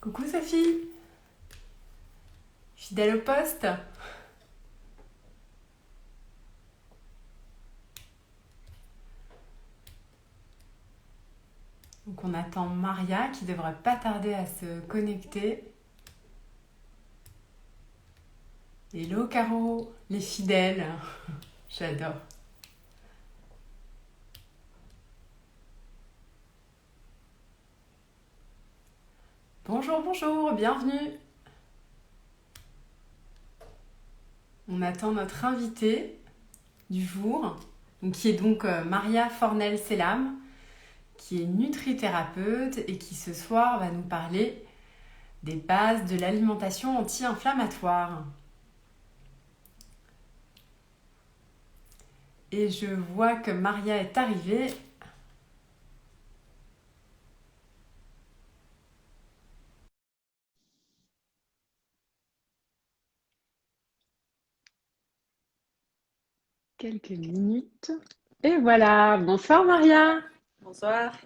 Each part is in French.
Coucou Sophie, fidèle au poste. Donc on attend Maria qui devrait pas tarder à se connecter. Hello Caro, les fidèles. J'adore. Bonjour, bonjour, bienvenue. On attend notre invitée du jour, qui est donc Maria Fornel-Selam, qui est nutrithérapeute et qui ce soir va nous parler des bases de l'alimentation anti-inflammatoire. Et je vois que Maria est arrivée. Quelques minutes. Et voilà, bonsoir Maria. Bonsoir.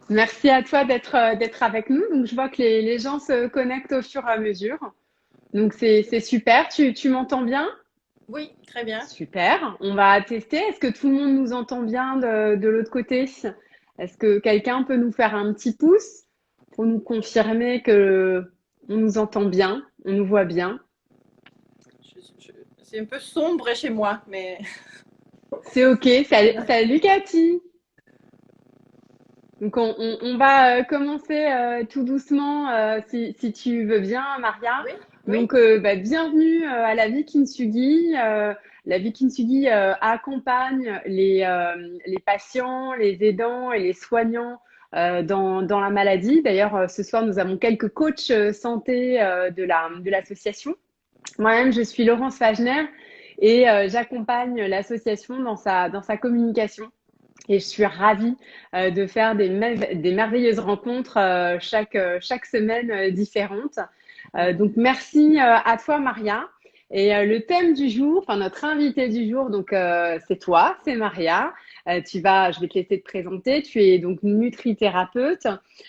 Merci à toi d'être avec nous. Donc je vois que les gens se connectent au fur et à mesure. Donc c'est super. Tu m'entends bien? Oui, très bien. Super. On va tester. Est-ce que tout le monde nous entend bien de l'autre côté? Est-ce que quelqu'un peut nous faire un petit pouce pour nous confirmer que on nous entend bien, on nous voit bien? C'est un peu sombre chez moi, mais C'est OK. Salut Cathy. Donc on va commencer tout doucement si tu veux bien, Maria. oui, oui. Donc bienvenue à la Vie Kintsugi. La Vie Kintsugi accompagne les patients, les aidants et les soignants dans la maladie. D'ailleurs, ce soir, nous avons quelques coachs santé de l'association. Moi-même, je suis Laurence Fagner et j'accompagne l'association dans sa communication. Et je suis ravie de faire des merveilleuses rencontres chaque semaine différentes. Donc, merci à toi, Maria. Et le thème du jour, enfin notre invité du jour, donc c'est toi, c'est Maria. Je vais te laisser te présenter. Tu es donc nutrithérapeute.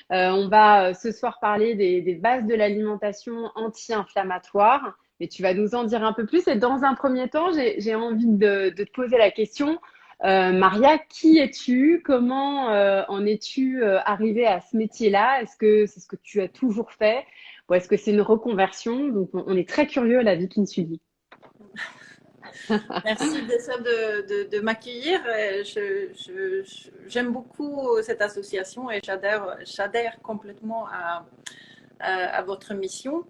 On va ce soir parler des bases de l'alimentation anti-inflammatoire. Et tu vas nous en dire un peu plus. Et dans un premier temps, j'ai envie de te poser la question. Maria, qui es-tu? Comment en es-tu arrivée à ce métier-là? Est-ce que c'est ce que tu as toujours fait ou est-ce que c'est une reconversion? Donc, on est très curieux à la vie qui nous suit. Merci de m'accueillir. J'aime beaucoup cette association et j'adhère complètement à votre mission.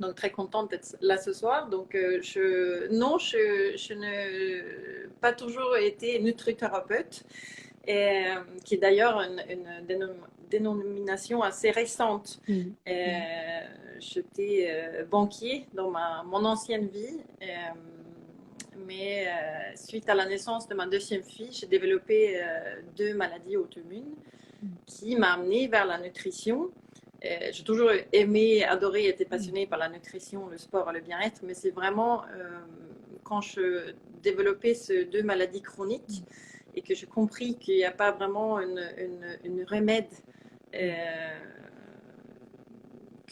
Donc, très contente d'être là ce soir. Donc, non, je n'ai pas toujours été nutrithérapeute, qui est d'ailleurs une dénomination assez récente. Mm. J'étais banquier dans mon ancienne vie, mais suite à la naissance de ma deuxième fille, j'ai développé deux maladies auto-immunes qui m'ont amenée vers la nutrition. J'ai toujours aimé, adoré, été passionnée par la nutrition, le sport et le bien-être, mais c'est vraiment quand je développais ces deux maladies chroniques et que j'ai compris qu'il n'y a pas vraiment une remède,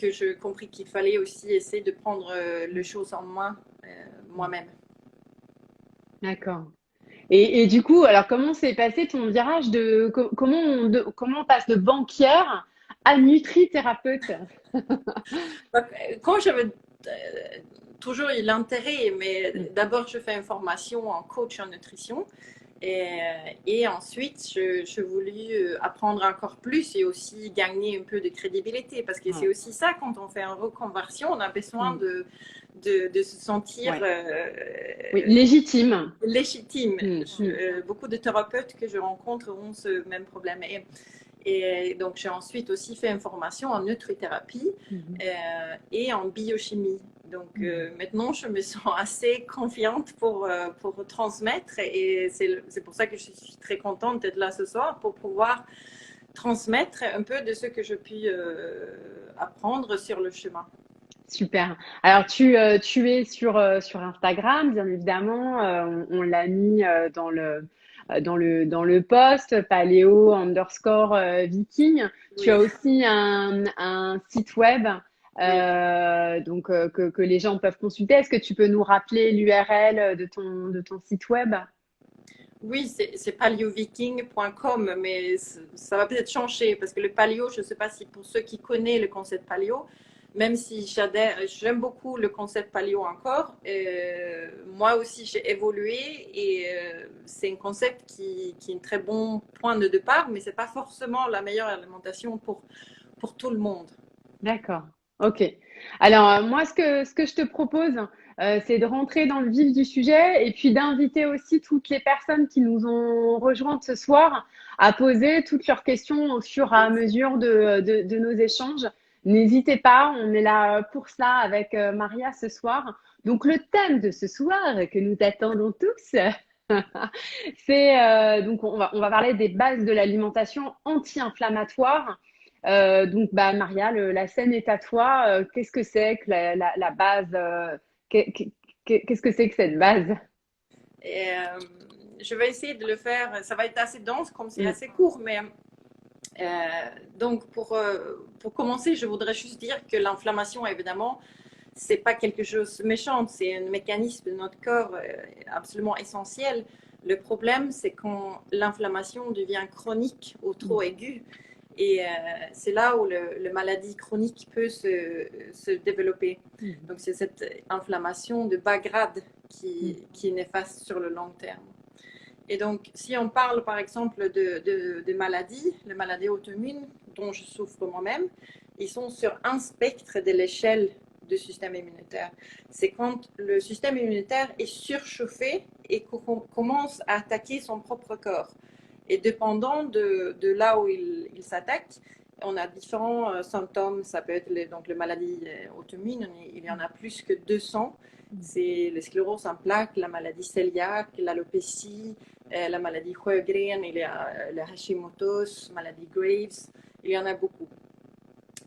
que j'ai compris qu'il fallait aussi essayer de prendre les choses en main moi-même. D'accord. Et du coup, alors comment s'est passé ton virage comment on passe de banquière à nutrithérapeute? Quand j'avais toujours eu l'intérêt, mais d'abord je fais une formation en coach en nutrition. Et ensuite, je voulais apprendre encore plus et aussi gagner un peu de crédibilité parce que c'est Ouais. aussi ça, quand on fait une reconversion, on a besoin Mm. de se sentir Ouais. Oui, légitime. légitime. Mm. Mm. Beaucoup de thérapeutes que je rencontre ont ce même problème. Et donc, j'ai ensuite aussi fait une formation en nutrithérapie Mhm. et en biochimie. Donc, Mhm. maintenant, je me sens assez confiante pour transmettre. Et c'est pour ça que je suis très contente d'être là ce soir pour pouvoir transmettre un peu de ce que je puis apprendre sur le chemin. Super. Alors, tu es sur Instagram, bien évidemment. On l'a mis dans le post, paléo underscore viking. Tu as Oui, aussi un site web oui. que les gens peuvent consulter. Est-ce que tu peux nous rappeler l'URL de ton site web? Oui, c'est paleoviking.com, mais ça va peut-être changer parce que le paléo, je ne sais pas si pour ceux qui connaissent le concept paléo, même si j'aime beaucoup le concept paléo encore, moi aussi j'ai évolué et c'est un concept qui est un très bon point de départ, mais ce n'est pas forcément la meilleure alimentation pour tout le monde. D'accord. Ok. Alors, moi, ce que je te propose, c'est de rentrer dans le vif du sujet et puis d'inviter aussi toutes les personnes qui nous ont rejointes ce soir à poser toutes leurs questions au fur et à mesure de nos échanges. N'hésitez pas, on est là pour ça avec Maria ce soir. Donc, le thème de ce soir que nous attendons tous, c'est donc on va parler des bases de l'alimentation anti-inflammatoire. Donc, bah, Maria, la scène est à toi. Qu'est-ce que c'est que la base qu'est-ce que c'est que cette base? Et, je vais essayer de le faire, ça va être assez dense comme c'est Mm, assez court, mais donc pour commencer, je voudrais juste dire que l'inflammation, évidemment, c'est pas quelque chose de méchant, c'est un mécanisme de notre corps absolument essentiel. Le problème, c'est quand l'inflammation devient chronique ou trop aiguë. Et c'est là où le maladie chronique peut se développer. mm, Donc, c'est cette inflammation de bas grade mm, qui est néfaste sur le long terme. Et donc, si on parle par exemple de maladies, les maladies auto-immunes dont je souffre moi-même, ils sont sur un spectre de l'échelle du système immunitaire. C'est quand le système immunitaire est surchauffé et commence à attaquer son propre corps. Et dépendant de là où il s'attaque, on a différents symptômes. Ça peut être donc les maladies auto-immunes, il y en a plus que 200. C'est la sclérose en plaques, la maladie cœliaque, l'alopécie, la maladie Sjögren, il y a la Hashimoto's, maladie Graves, il y en a beaucoup.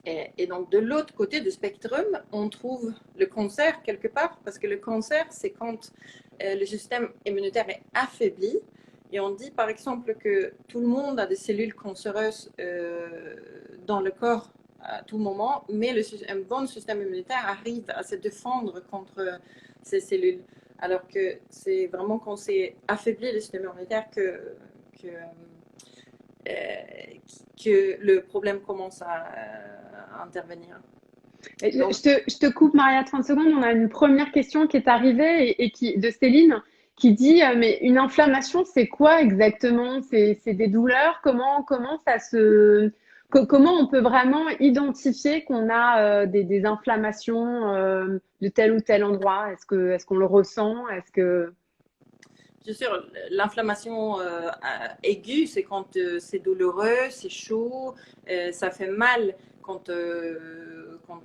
Et donc, de l'autre côté du spectrum, on trouve le cancer quelque part, parce que le cancer, c'est quand le système immunitaire est affaibli. Et on dit, par exemple, que tout le monde a des cellules cancéreuses dans le corps à tout moment, mais un bon système immunitaire arrive à se défendre contre ces cellules. Alors que c'est vraiment quand c'est affaibli le système immunitaire euh, que le problème commence à intervenir. Donc, Je te coupe, Maria, 30 secondes. On a une première question qui est arrivée de Céline qui dit mais une inflammation, c'est quoi exactement? C'est des douleurs? Comment ça comment on peut vraiment identifier qu'on a des inflammations de tel ou tel endroit? Est-ce qu'on le ressent? Est-ce que bien sûr, l'inflammation aiguë, c'est quand c'est douloureux, c'est chaud, ça fait mal quand on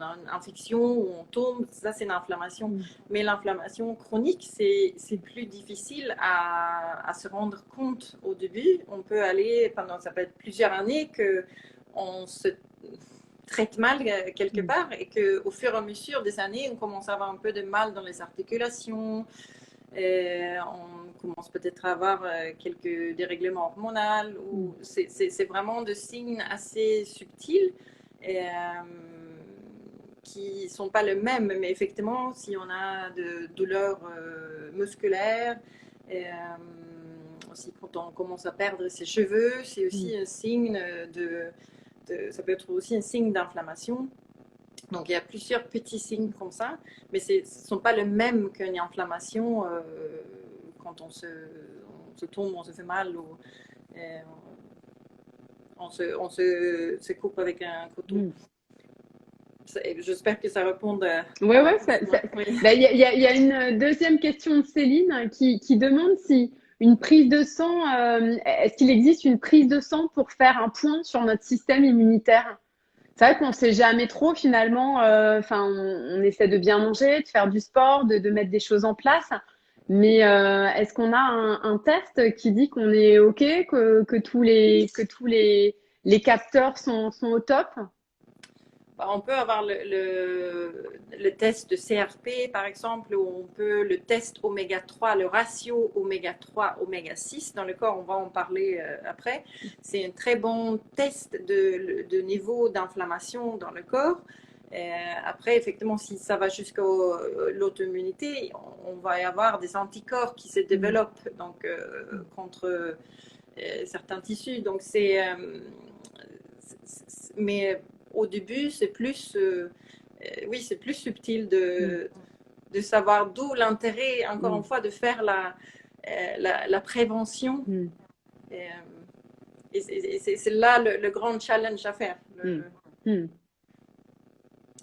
a une infection ou on tombe, ça c'est une inflammation. Mais l'inflammation chronique, c'est plus difficile à se rendre compte au début. On peut aller pendant, ça peut être plusieurs années que on se traite mal quelque part et qu'au fur et à mesure des années, on commence à avoir un peu de mal dans les articulations, on commence peut-être à avoir quelques dérèglements hormonaux, ou c'est vraiment des signes assez subtils et, qui ne sont pas les mêmes, mais effectivement, si on a de douleurs musculaires, et, aussi quand on commence à perdre ses cheveux, c'est aussi un signe ça peut être aussi un signe d'inflammation. Donc, il y a plusieurs petits signes comme ça, mais ce ne sont pas les mêmes qu'une inflammation quand on se tombe, on se fait mal ou on se coupe avec un couteau. J'espère que ça répond Ouais, à la ouais, question. Oui. bah, il y a une deuxième question de Céline qui demande si une prise de sang, est-ce qu'il existe une prise de sang pour faire un point sur notre système immunitaire? C'est vrai qu'on ne sait jamais trop finalement. Enfin, on essaie de bien manger, de faire du sport, de mettre des choses en place. Mais est-ce qu'on a un test qui dit qu'on est OK, que tous les capteurs sont au top? On peut avoir le test de CRP, par exemple, ou on peut le test oméga 3, le ratio oméga 3, oméga 6 dans le corps, on va en parler après. C'est un très bon test de niveau d'inflammation dans le corps. Après, effectivement, si ça va jusqu'à l'auto-immunité, on va y avoir des anticorps qui se développent donc, contre certains tissus. Donc, mais au début, c'est plus, oui, c'est plus subtil de savoir d'où l'intérêt, encore une fois, de faire la prévention. Et c'est là le grand challenge à faire.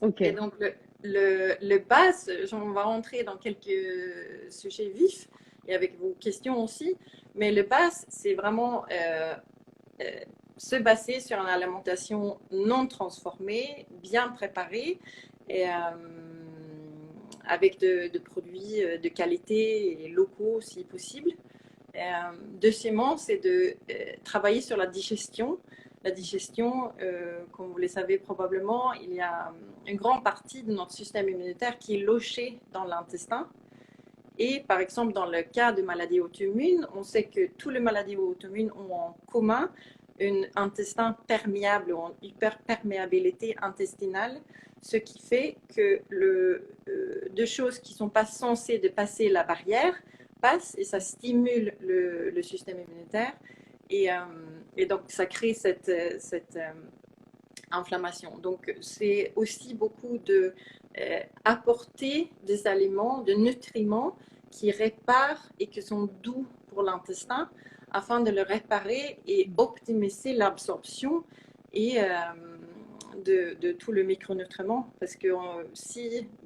Ok. Et donc, le base, on va rentrer dans quelques sujets vifs et avec vos questions aussi, mais le base, c'est vraiment se baser sur une alimentation non transformée, bien préparée, et, avec de produits de qualité et locaux si possible. Deuxièmement, c'est de travailler sur la digestion. La digestion, comme vous le savez probablement, il y a une grande partie de notre système immunitaire qui est logée dans l'intestin. Et par exemple, dans le cas de maladies auto-immunes, on sait que toutes les maladies auto-immunes ont en commun un intestin perméable ou une hyperperméabilité intestinale, ce qui fait que deux choses qui ne sont pas censées de passer la barrière passent et ça stimule le système immunitaire et donc ça crée cette inflammation. Donc c'est aussi beaucoup de apporter des aliments, de nutriments qui réparent et qui sont doux pour l'intestin afin de le réparer et optimiser l'absorption et de tout le micronutriments. Parce que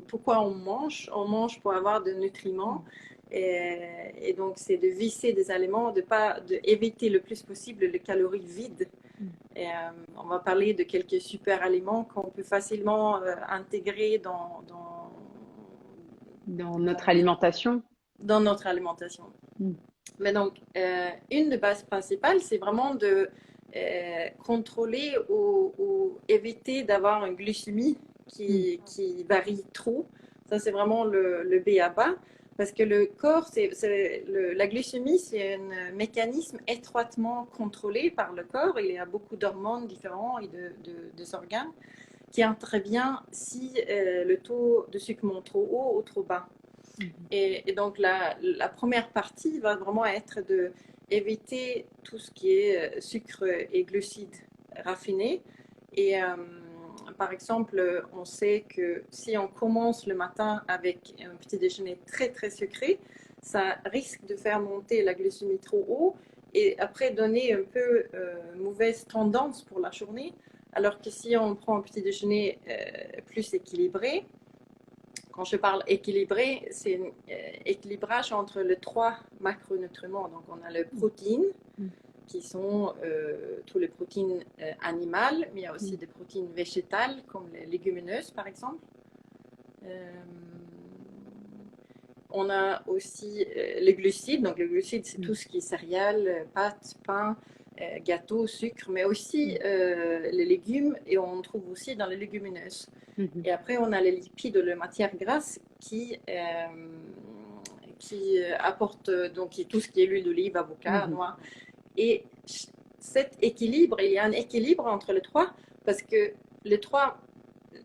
pourquoi on mange? On mange pour avoir des nutriments. Et donc, c'est de visser des aliments, d'éviter le plus possible les calories vides. Et, on va parler de quelques super aliments qu'on peut facilement intégrer dans notre alimentation. Dans notre alimentation. Mais donc, une des bases principales, c'est vraiment de contrôler ou éviter d'avoir une glycémie qui varie trop. Ça, c'est vraiment le B à bas. Parce que le corps, la glycémie, c'est un mécanisme étroitement contrôlé par le corps. Il y a beaucoup d'hormones différents et des organes qui interviennent si le taux de sucre monte trop haut ou trop bas. Et donc, la première partie va vraiment être d'éviter tout ce qui est sucre et glucides raffinés. Et par exemple, on sait que si on commence le matin avec un petit déjeuner très, très sucré, ça risque de faire monter la glycémie trop haut et après donner un peu mauvaise tendance pour la journée. Alors que si on prend un petit déjeuner plus équilibré, quand je parle équilibré, c'est un équilibrage entre les trois macronutriments. Donc, on a les protéines, qui sont toutes les protéines animales, mais il y a aussi des protéines végétales, comme les légumineuses, par exemple. On a aussi les glucides. Donc, les glucides, c'est tout ce qui est céréales, pâtes, pain, gâteaux, sucre, mais aussi les légumes, et on trouve aussi dans les légumineuses. Et après, on a les lipides, les matières grasses qui apportent donc tout ce qui est l'huile d'olive, avocat, noix. Et cet équilibre, il y a un équilibre entre les trois parce que les trois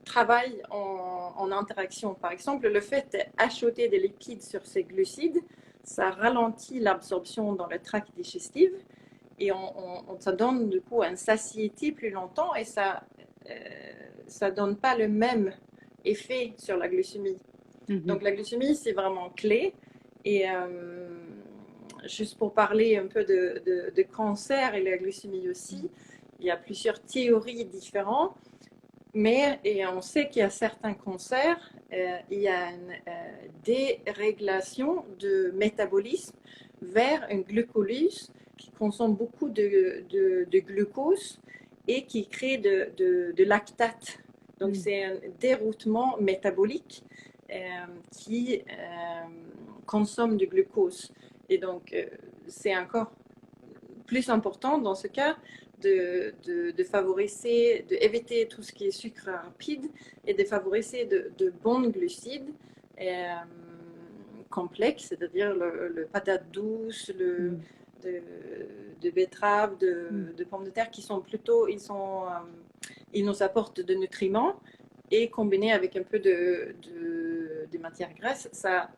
travaillent en interaction. Par exemple, le fait d'ajouter des lipides sur ces glucides, ça ralentit l'absorption dans le tract digestif et ça donne du coup une satiété plus longtemps et ça donne pas le même effet sur la glycémie. Donc la glycémie, c'est vraiment clé. Et juste pour parler un peu de cancer et la glycémie aussi, il y a plusieurs théories différentes, mais on sait qu'il y a certains cancers, il y a une dérégulation de métabolisme vers une glucolyse qui consomme beaucoup de glucose et qui crée de lactate. Donc, c'est un déroutement métabolique qui consomme du glucose. Et donc, c'est encore plus important dans ce cas de favoriser, d'éviter tout ce qui est sucre rapide et de favoriser de bons glucides complexes, c'est-à-dire le patate douce, de betterave, de pommes de terre qui sont plutôt, ils nous apportent de nutriments et combinés avec un peu de matière grasse, ça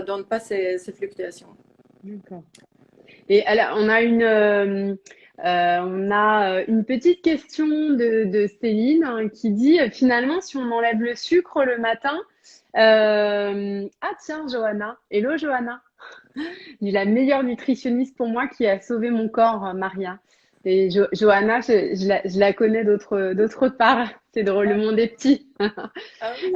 donne pas ces fluctuations. D'accord. Et alors, on a une petite question de Céline hein, qui dit finalement, si on enlève le sucre le matin, ah tiens, Johanna, hello Johanna, dit la meilleure nutritionniste pour moi qui a sauvé mon corps, Maria. Et Johanna, je la connais d'autre part. C'est drôle, le monde est petit. Ah oui.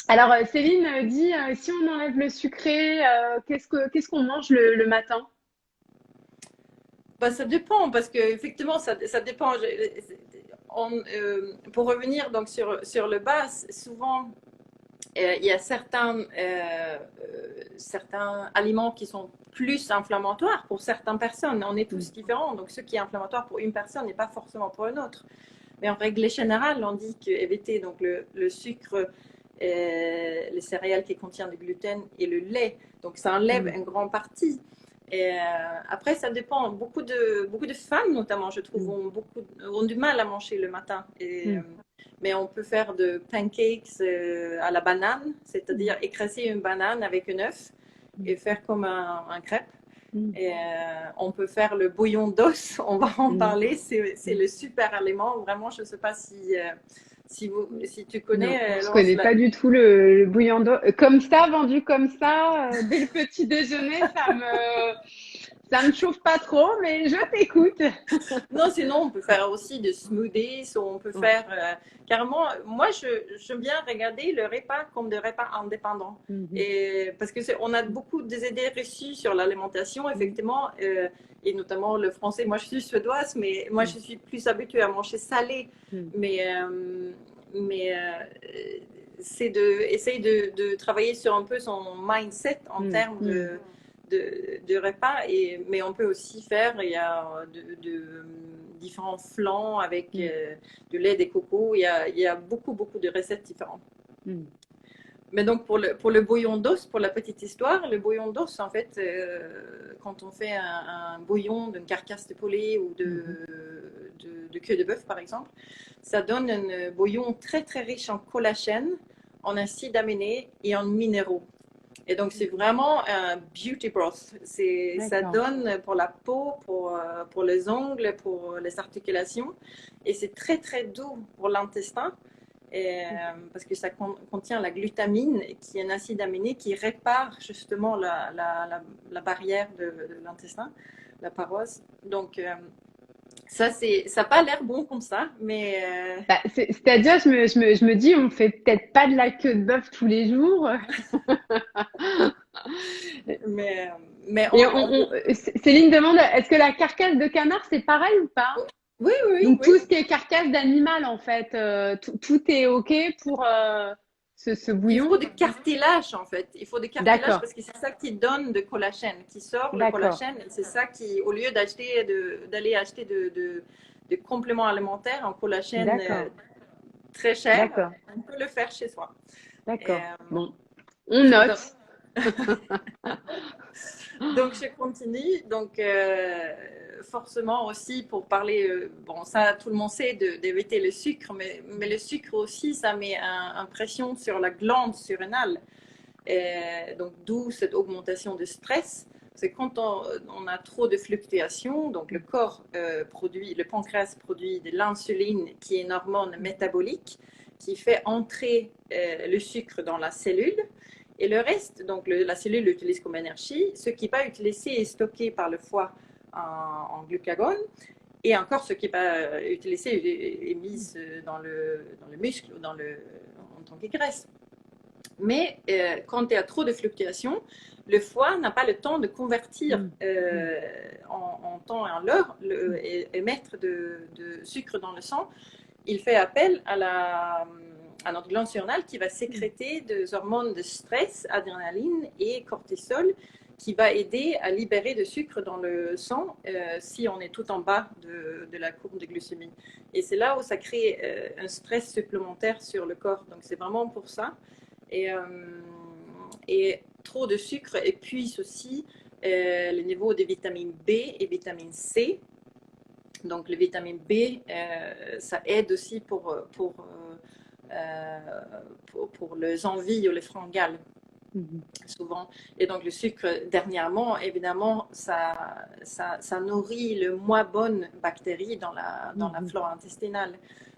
Alors, Céline dit, si on enlève le sucré, qu'est-ce qu'on mange le matin? Bah, ça dépend, parce qu'effectivement, ça dépend. Pour revenir donc sur le bas, souvent, il y a certains aliments qui sont plus inflammatoires pour certaines personnes. On est tous différents, donc ce qui est inflammatoire pour une personne n'est pas forcément pour une autre. Mais en règle générale, on dit qu'éviter donc le sucre, les céréales qui contiennent du gluten et le lait, donc ça enlève une grande partie. Et après, ça dépend. Beaucoup de femmes, notamment, je trouve, ont du mal à manger le matin. Mais on peut faire de pancakes à la banane, c'est-à-dire écraser une banane avec un œuf et faire comme un crêpe. Et on peut faire le bouillon d'os, on va en parler, c'est le super aliment. Vraiment, je ne sais pas si tu connais. Non, je connais pas du tout le bouillon d'eau. Comme ça, vendu comme ça, dès le petit déjeuner, ça me chauffe pas trop, mais je t'écoute. Non, sinon, on peut faire aussi des smoothies, ou on peut faire carrément. Moi, j'aime bien regarder le repas comme des repas indépendants. Et, parce on a beaucoup des idées reçues sur l'alimentation, effectivement, et notamment le français. Moi, je suis suédoise, mais moi, je suis plus habituée à manger salé. Mais c'est essayer de travailler sur un peu son mindset en termes de repas, mais on peut aussi faire, il y a différents flancs avec du lait, des cocos, il y a beaucoup de recettes différentes. Mais donc pour le bouillon d'os, pour la petite histoire, le bouillon d'os, en fait, quand on fait un bouillon d'une carcasse de poulet ou de queue de bœuf, par exemple, ça donne un bouillon très très riche en collagène, en acides aminés et en minéraux. Et donc, c'est vraiment un beauty broth. Ça donne pour la peau, pour les ongles, pour les articulations. Et c'est très, très doux pour l'intestin. Parce que ça contient la glutamine, qui est un acide aminé qui répare justement la barrière de l'intestin, la parose. Donc, ça n'a pas l'air bon comme ça, mais... C'est-à-dire, je me dis, on fait peut-être pas de la queue de bœuf tous les jours. mais Céline demande, est-ce que la carcasse de canard, c'est pareil ou pas? Oui. Donc, tout ce qui est carcasse d'animal, en fait, tout est OK pour ce bouillon? Il faut du cartilage, en fait. Il faut du cartilage parce que c'est ça qui donne de collagène, qui sort le collagène. C'est ça qui, au lieu d'aller acheter de compléments alimentaires en collagène très cher, on peut le faire chez soi. D'accord. Bon, on note. Donc, je continue. Donc, forcément aussi, pour parler, bon, ça, tout le monde sait d'éviter le sucre, mais le sucre aussi, ça met une pression sur la glande surrénale. Donc, d'où cette augmentation de stress. C'est quand on a trop de fluctuations, donc le corps le pancréas produit de l'insuline, qui est une hormone métabolique, qui fait entrer le sucre dans la cellule. Et le reste, donc la cellule l'utilise comme énergie. Ce qui n'est pas utilisé est stocké par le foie en glucagone. Et encore, ce qui n'est pas utilisé est mis dans le muscle ou en tant que graisse. Mais quand il y a trop de fluctuations, le foie n'a pas le temps de convertir en temps et en l'heure et mettre de sucre dans le sang. Il fait appel à notre glande surrénale qui va sécréter des hormones de stress, adrénaline et cortisol, qui va aider à libérer de sucre dans le sang si on est tout en bas de la courbe de glycémie. Et c'est là où ça crée un stress supplémentaire sur le corps. Donc c'est vraiment pour ça. Et trop de sucre épuise aussi le niveau de vitamine B et vitamine C. Donc, le vitamine B, ça aide aussi pour les envies ou les fringales, souvent. Et donc, le sucre, dernièrement, évidemment, ça nourrit le moins bonnes bactéries dans la flore intestinale.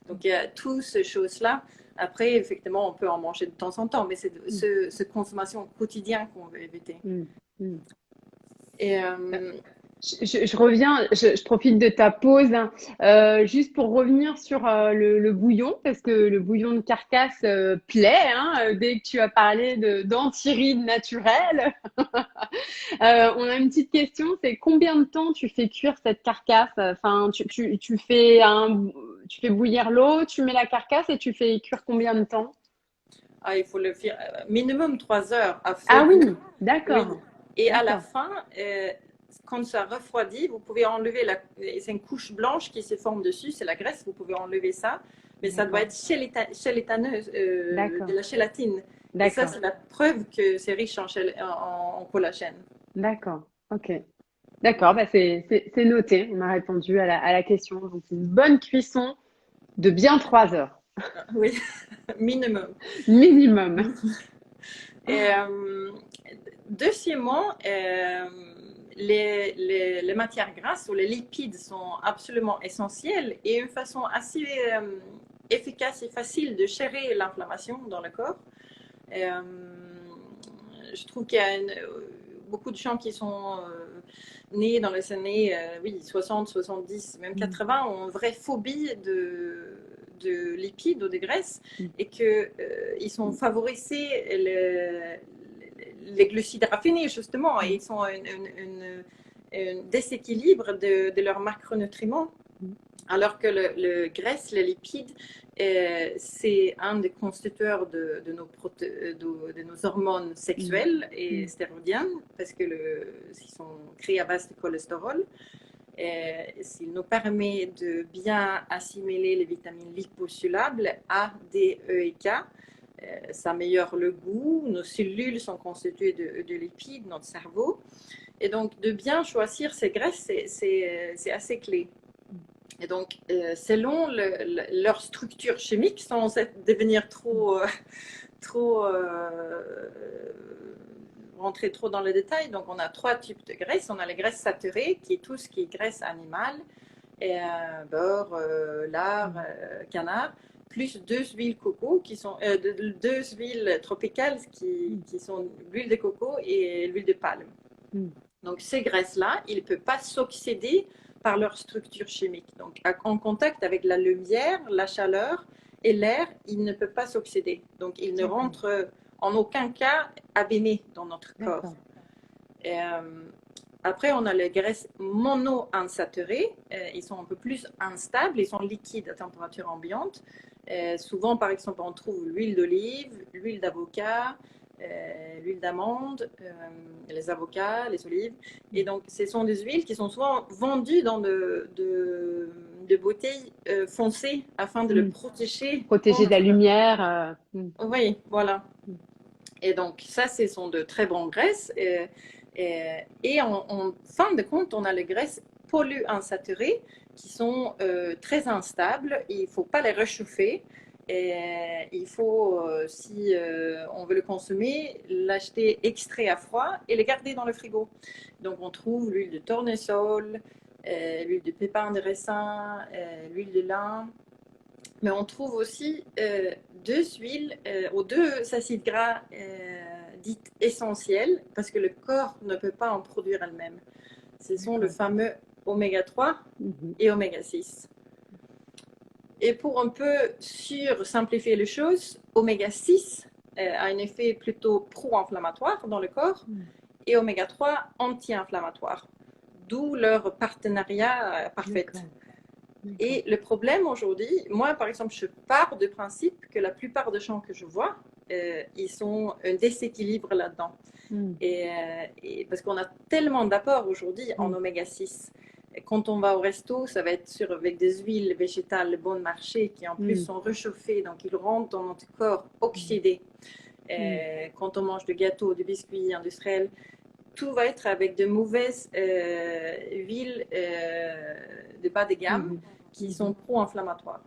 Donc, il y a toutes ces choses-là. Après, effectivement, on peut en manger de temps en temps, mais c'est cette consommation quotidienne qu'on veut éviter. Et Je reviens, je profite de ta pause, hein, juste pour revenir sur le bouillon, parce que le bouillon de carcasse plaît, hein, dès que tu as parlé d'antirides naturelles. On a une petite question, c'est combien de temps tu fais cuire cette carcasse? Enfin, tu fais bouillir l'eau, tu mets la carcasse et tu fais cuire combien de temps? il faut le faire minimum 3 heures à feu Ah oui, doux. d'accord, Oui. Et à la d'accord, fin, quand ça refroidit, vous pouvez enlever c'est une couche blanche qui se forme dessus, c'est la graisse, vous pouvez enlever ça, mais ça doit être gélatineux, d'accord, de la gélatine. Et ça, d'accord, c'est la preuve que c'est riche en collagène. d'accord, ok. D'accord, bah c'est noté. On a répondu à la question. Donc, une bonne cuisson de bien 3 heures Oui, minimum. minimum. Et, deuxièmement, les matières grasses ou les lipides sont absolument essentiels et une façon assez efficace et facile de gérer l'inflammation dans le corps. Je trouve qu'il y a beaucoup de gens qui sont nés dans les années 60, 70, même 80 ont une vraie phobie de lipides ou de graisses et qu'ils sont favorisés les glucides raffinés justement et ils sont un déséquilibre de leurs macronutriments. Alors que le graisse, les lipides, c'est un des constituteurs de nos hormones sexuelles et stéroïdiennes, parce qu'ils sont créés à base de cholestérol. S'il nous permet de bien assimiler les vitamines liposolubles A, D, E et K, ça améliore le goût. Nos cellules sont constituées de lipides, notre cerveau. Et donc, de bien choisir ces graisses, c'est assez clé. Et donc, selon leur structure chimique, sans devenir rentrer trop dans les détails, donc on a 3 types de graisses. On a les graisses saturées, qui est tout ce qui est graisse animale, et, beurre, lard, canard, plus 2 huiles coco, qui sont 2 huiles tropicales, qui sont l'huile de coco et l'huile de palme. Donc, ces graisses-là, ils ne peuvent pas s'oxyder par leur structure chimique. Donc, en contact avec la lumière, la chaleur et l'air, ils ne peuvent pas s'oxyder. Donc, ils ne rentrent en aucun cas abîmés dans notre corps. Et, après, on a les graisses monoinsaturées. Ils sont un peu plus instables, ils sont liquides à température ambiante. Souvent, par exemple, on trouve l'huile d'olive, l'huile d'avocat, l'huile d'amande, les avocats, les olives. Et donc, ce sont des huiles qui sont souvent vendues dans de bouteilles foncées afin de le protéger. Protéger de la lumière. Oui, voilà. Et donc, ça, ce sont de très bonnes graisses. Et en fin de compte, on a les graisses polyinsaturées qui sont très instables. Il ne faut pas les réchauffer. Et il faut, si on veut le consommer, l'acheter extrait à froid et le garder dans le frigo. Donc, on trouve l'huile de tournesol, l'huile de pépins de raisin, l'huile de lin. Mais on trouve aussi 2 huiles ou 2 acides gras dites essentiels parce que le corps ne peut pas en produire elle-même. Ce sont le fameux oméga 3 et oméga 6. Et pour un peu simplifier les choses, oméga 6 a un effet plutôt pro-inflammatoire dans le corps et oméga 3 anti-inflammatoire, d'où leur partenariat parfait. Et le problème aujourd'hui, moi par exemple, je pars du principe que la plupart des gens que je vois, ils sont un déséquilibre là-dedans. Et parce qu'on a tellement d'apports aujourd'hui en oméga 6. Et quand on va au resto, ça va être avec des huiles végétales bon marché qui en plus sont réchauffées, donc ils rentrent dans notre corps oxydés. Quand on mange du gâteau, du biscuit industriel, tout va être avec de mauvaises huiles de bas de gamme qui sont pro-inflammatoires.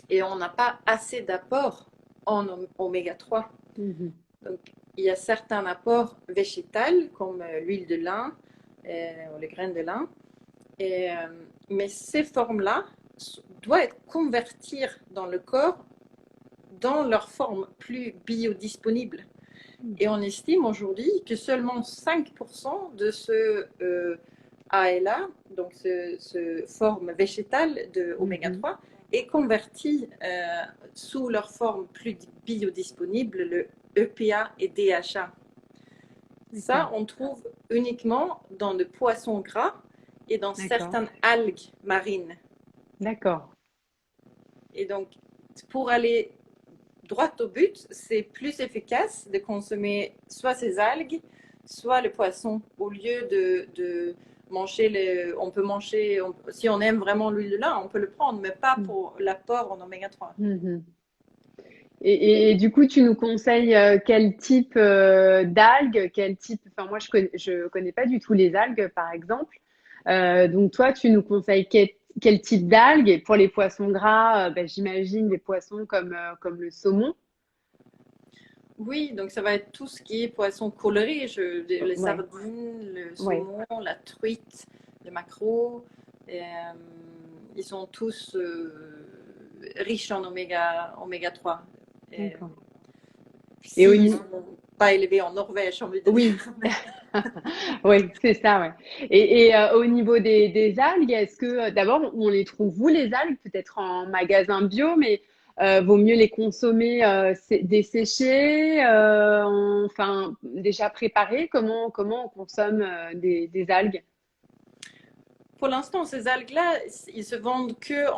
Et on n'a pas assez d'apports en oméga 3. Donc, il y a certains apports végétaux comme l'huile de lin ou les graines de lin. Mais ces formes-là doivent être converties dans le corps dans leur forme plus biodisponible. Et on estime aujourd'hui que seulement 5% de ce ALA, donc ce forme végétale de oméga 3, est converti sous leur forme plus biodisponible, le EPA et DHA. Ça, on trouve uniquement dans le poisson gras et dans certaines algues marines. D'accord. Et donc, pour aller droit au but, c'est plus efficace de consommer soit ces algues, soit le poisson, au lieu de manger on peut manger, si on aime vraiment l'huile de lin, on peut le prendre, mais pas pour l'apport en oméga 3. Et du coup, tu nous conseilles quel type d'algues, quel type, enfin moi je connais pas du tout les algues par exemple. Donc toi, tu nous conseilles quel type d'algues? Et pour les poissons gras, j'imagine des poissons comme le saumon. Oui, donc ça va être tout ce qui est poisson coloré, les Ouais, sardines, le ouais, saumon, la truite, le maquereau. Ils sont tous riches en oméga 3. d'accord. Et au S'ils ne niveau, sont pas élevés en Norvège, j'ai envie de dire. oui, oui, c'est ça, ouais. Et au niveau des algues, est-ce que d'abord on les trouve où les algues? Peut-être en magasin bio, mais vaut mieux les consommer desséchées, enfin déjà préparées. Comment on consomme des algues? Pour l'instant, ces algues-là, ils se vendent que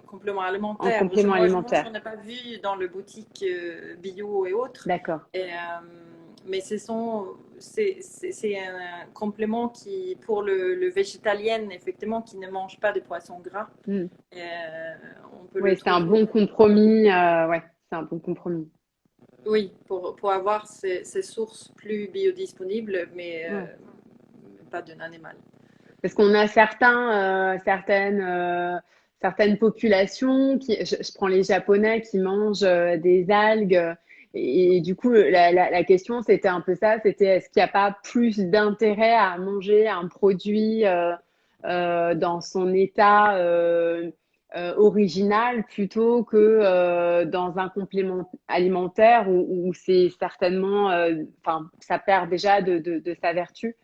complément En alimentaire. complément Moi, je alimentaire. n'en ai pas vu dans le boutique bio et autres. D'accord. Mais c'est un complément qui, pour le végétalien, effectivement, qui ne mange pas de poisson gras, Hmm. on peut le Oui, c'est un trouver. bon compromis. Ouais, c'est un bon compromis. Oui, pour avoir ces sources plus biodisponibles, mais Ouais. pas d'un animal. Parce qu'on a certaines populations je prends les Japonais qui mangent des algues. Et, du coup, la question, c'était un peu ça, c'était est-ce qu'il n'y a pas plus d'intérêt à manger un produit dans son état original plutôt que dans un complément alimentaire où c'est certainement, enfin, ça perd déjà de sa vertu.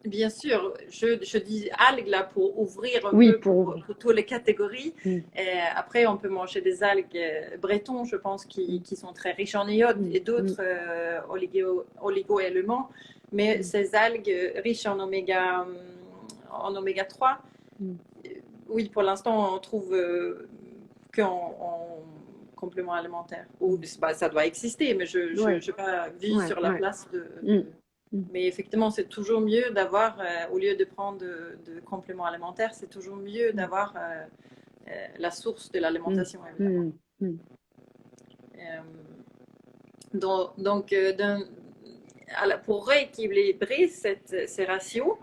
Bien sûr, je dis algues là pour ouvrir un Oui, peu pour pour ouvrir. toutes les catégories. Mm, Après, on peut manger des algues bretons, je pense, mm, qui sont très riches en iode mm, et mm, d'autres oligo-éléments. Mais mm, ces algues riches en oméga 3, mm, oui, pour l'instant, on trouve qu'en complément alimentaire. Ou, mm. bah, ça doit exister, mais je Ouais, n'ai pas vu ouais, sur la ouais. place Mm, mm, mais effectivement, c'est toujours mieux d'avoir, au lieu de prendre de compléments alimentaires, c'est toujours mieux mm, d'avoir la source de mm, l'alimentation, évidemment. mm, mm, Euh, donc, pour rééquilibrer ces ratios,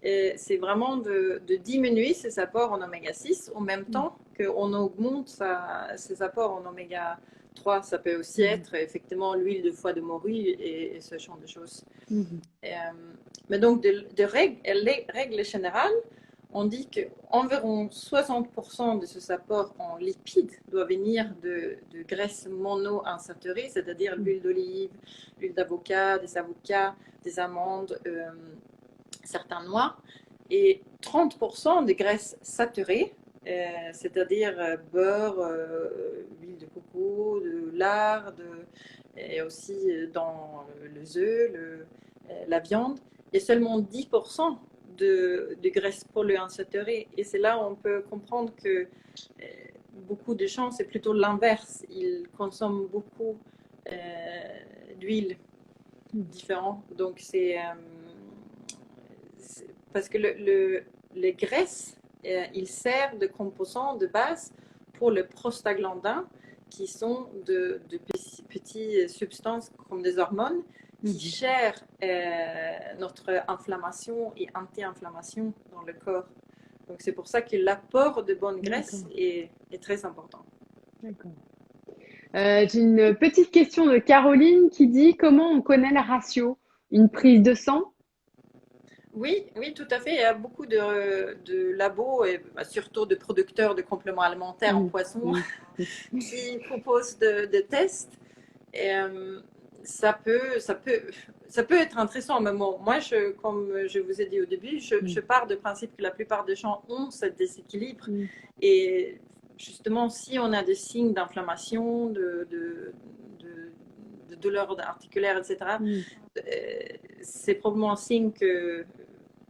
c'est vraiment de diminuer ses apports en oméga 6 en même mm, temps qu'on augmente ses apports en oméga 3. Ça peut aussi mm, être effectivement l'huile de foie de morue et ce genre de choses. mm, Euh, mais donc, les règles générales, on dit qu'environ 60% de ce apport en lipides doit venir de graisses monoinsaturées, c'est-à-dire mm, l'huile d'olive, l'huile d'avocat, des avocats, des amandes, certains noix, et 30% de graisses saturées, c'est-à-dire beurre, huile de coco, de lard, et aussi dans les œufs, la viande, et seulement 10% de graisses polyinsaturées. Et c'est là où on peut comprendre que beaucoup de gens, c'est plutôt l'inverse. Ils consomment beaucoup d'huile. différents. Donc, parce que les graisses, ils servent de composants de base pour le prostaglandin, qui sont de petites substances comme des hormones qui gèrent notre inflammation et anti-inflammation dans le corps. Donc, c'est pour ça que l'apport de bonne graisse est très important. D'accord. J'ai une petite question de Caroline qui dit comment on connaît le ratio? Une prise de sang? Oui, oui, tout à fait. Il y a beaucoup de labos, et surtout de producteurs de compléments alimentaires en poisson, qui proposent de tests. Et, ça peut être intéressant. Mais bon, moi, comme je vous ai dit au début, je pars du principe que la plupart des gens ont ce déséquilibre. Et justement, si on a des signes d'inflammation, de douleurs articulaires, etc., c'est probablement un signe que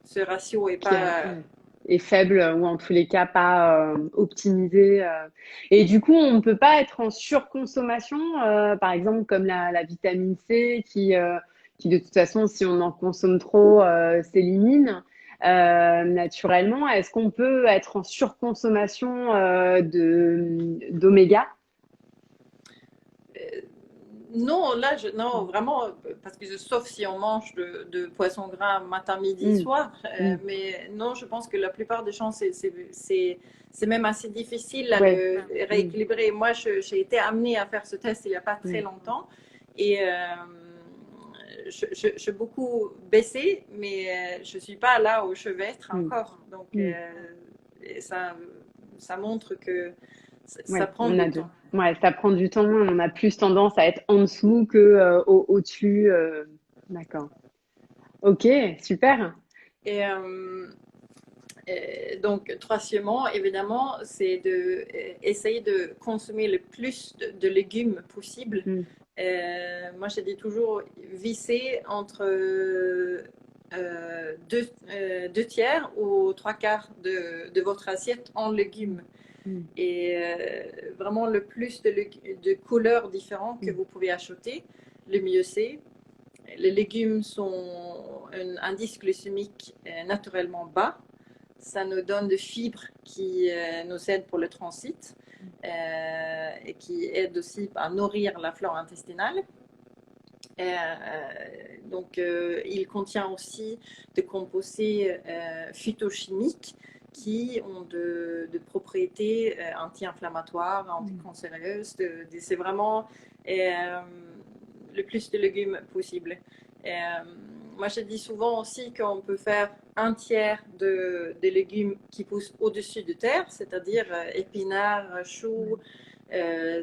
ce ratio est faible ou en tous les cas pas optimisé. Et du coup, on ne peut pas être en surconsommation, par exemple comme la vitamine C qui de toute façon, si on en consomme trop, s'élimine naturellement. Est-ce qu'on peut être en surconsommation d'oméga? Non, là, non, vraiment, parce que sauf si on mange de poisson gras matin, midi, soir, mais non, je pense que la plupart des gens, c'est même assez difficile à le rééquilibrer. Moi, j'ai été amenée à faire ce test il n'y a pas très longtemps et j'ai beaucoup baissé, mais je ne suis pas là où je vais être encore. Donc, ça montre que ça prend du temps. Ouais, ça prend du temps. On a plus tendance à être en dessous que au-dessus. D'accord. Ok, super. Et donc, troisièmement, évidemment, c'est d'essayer de consommer le plus de légumes possible. Moi, je dis toujours visser entre 2 tiers ou 3 quarts de votre assiette en légumes. Et vraiment, le plus de couleurs différentes que vous pouvez acheter, le mieux c'est. Les légumes sont un indice glycémique naturellement bas. Ça nous donne des fibres qui nous aident pour le transit et qui aident aussi à nourrir la flore intestinale. Donc, il contient aussi des composés phytochimiques qui ont de propriétés anti-inflammatoires, anticancéreuses. C'est vraiment le plus de légumes possible. Moi, je dis souvent aussi qu'on peut faire 1 tiers des légumes qui poussent au-dessus de terre, c'est-à-dire épinards, choux,